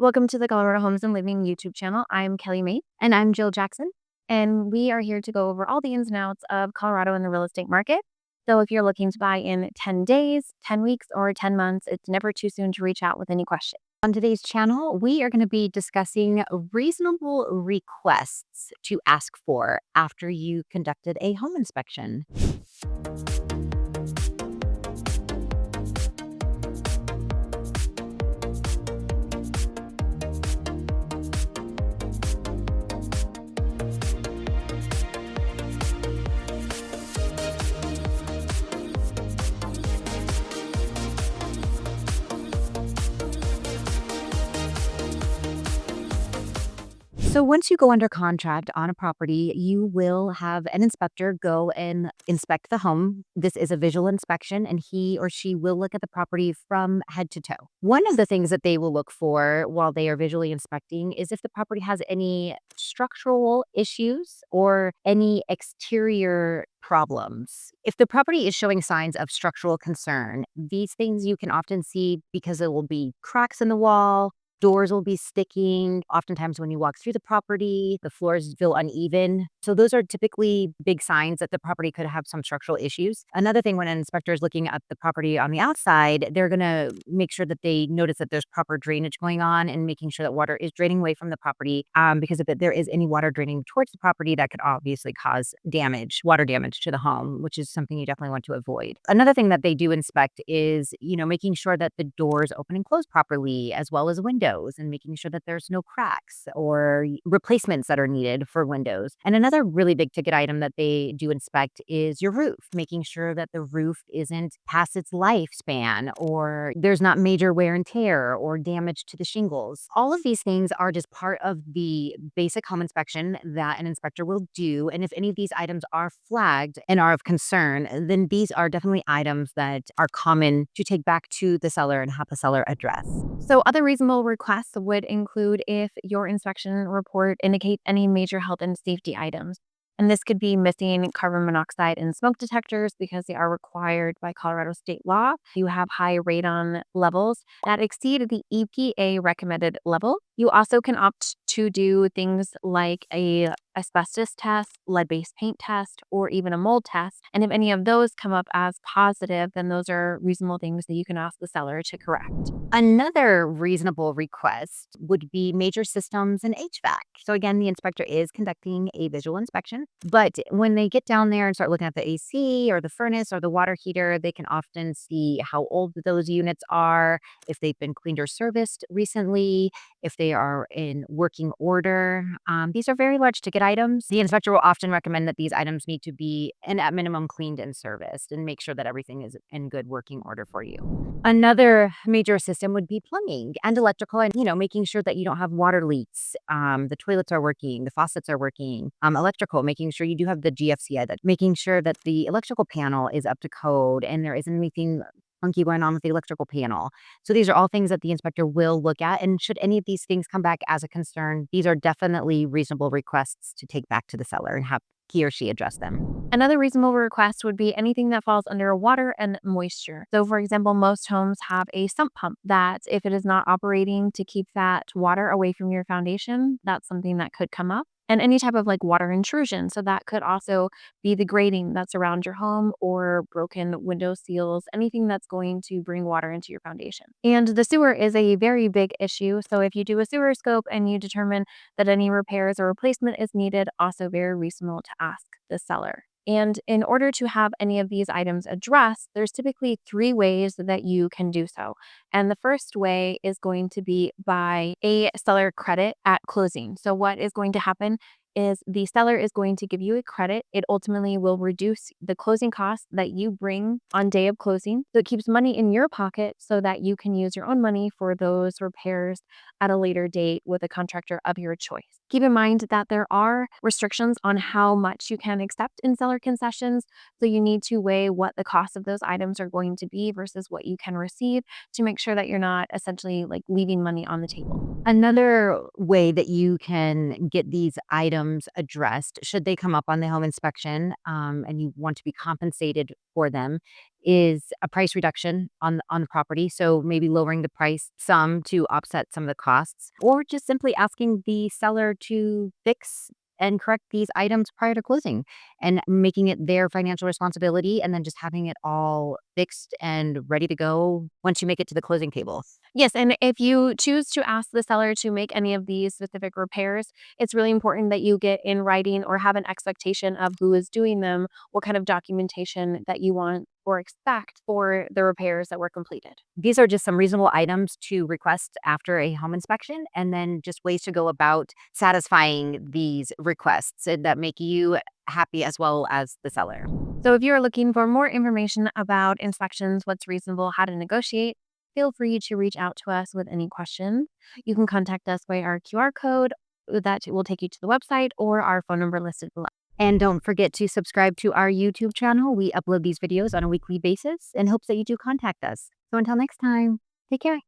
Welcome to the Colorado Homes and Living YouTube channel. I'm Kelly May. And I'm Jill Jackson. And we are here to go over all the ins and outs of Colorado and the real estate market. So if you're looking to buy in 10 days, 10 weeks, or 10 months, it's never too soon to reach out with any questions. On today's channel, we are going to be discussing reasonable requests to ask for after you conducted a home inspection. So once you go under contract on a property, you will have an inspector go and inspect the home. This is a visual inspection, and he or she will look at the property from head to toe. One of the things that they will look for while they are visually inspecting is if the property has any structural issues or any exterior problems. If the property is showing signs of structural concern, these things you can often see because there will be cracks in the wall. Doors will be sticking. Oftentimes when you walk through the property, the floors feel uneven. So those are typically big signs that the property could have some structural issues. Another thing, when an inspector is looking at the property on the outside, they're going to make sure that they notice that there's proper drainage going on and making sure that water is draining away from the property. Because if there is any water draining towards the property, that could obviously cause water damage to the home, which is something you definitely want to avoid. Another thing that they do inspect is, making sure that the doors open and close properly, as well as windows, and making sure that there's no cracks or replacements that are needed for windows. And another really big ticket item that they do inspect is your roof, making sure that the roof isn't past its lifespan or there's not major wear and tear or damage to the shingles. All of these things are just part of the basic home inspection that an inspector will do. And if any of these items are flagged and are of concern, then these are definitely items that are common to take back to the seller and have the seller address. So other reasonable requests would include if your inspection report indicates any major health and safety items. And this could be missing carbon monoxide and smoke detectors because they are required by Colorado state law. You have high radon levels that exceed the EPA recommended level. You also can opt to do things like a asbestos test, lead-based paint test, or even a mold test. And if any of those come up as positive, then those are reasonable things that you can ask the seller to correct. Another reasonable request would be major systems and HVAC. So again, the inspector is conducting a visual inspection, but when they get down there and start looking at the AC or the furnace or the water heater, they can often see how old those units are, if they've been cleaned or serviced recently, if they are in working order. These are very large ticket items. The inspector will often recommend that these items need to be, at minimum, cleaned and serviced, and make sure that everything is in good working order for you. Another major system would be plumbing and electrical, and making sure that you don't have water leaks. The toilets are working, the faucets are working. Electrical, making sure you do have the GFCI, making sure that the electrical panel is up to code and there isn't anything funky going on with the electrical panel. So these are all things that the inspector will look at. And should any of these things come back as a concern, these are definitely reasonable requests to take back to the seller and have he or she address them. Another reasonable request would be anything that falls under water and moisture. So for example, most homes have a sump pump that if it is not operating to keep that water away from your foundation, that's something that could come up. And any type of water intrusion. So that could also be the grating that's around your home or broken window seals, anything that's going to bring water into your foundation. And the sewer is a very big issue. So if you do a sewer scope and you determine that any repairs or replacement is needed, also very reasonable to ask the seller. And in order to have any of these items addressed, there's typically 3 ways that you can do so. And the first way is going to be by a seller credit at closing. So what is going to happen is the seller is going to give you a credit. It ultimately will reduce the closing costs that you bring on day of closing. So it keeps money in your pocket so that you can use your own money for those repairs at a later date with a contractor of your choice. Keep in mind that there are restrictions on how much you can accept in seller concessions. So you need to weigh what the cost of those items are going to be versus what you can receive to make sure that you're not essentially leaving money on the table. Another way that you can get these items items addressed should they come up on the home inspection, and you want to be compensated for them, is a price reduction on the property. So maybe lowering the price some to offset some of the costs, or just simply asking the seller to fix and correct these items prior to closing and making it their financial responsibility, and then just having it all fixed and ready to go once you make it to the closing table. Yes, and if you choose to ask the seller to make any of these specific repairs, it's really important that you get in writing or have an expectation of who is doing them, what kind of documentation that you want or expect for the repairs that were completed. These are just some reasonable items to request after a home inspection, and then just ways to go about satisfying these requests that make you happy as well as the seller. So if you are looking for more information about inspections, what's reasonable, how to negotiate, feel free to reach out to us with any questions. You can contact us by our QR code that will take you to the website or our phone number listed below. And don't forget to subscribe to our YouTube channel. We upload these videos on a weekly basis in hopes that you do contact us. So until next time, take care.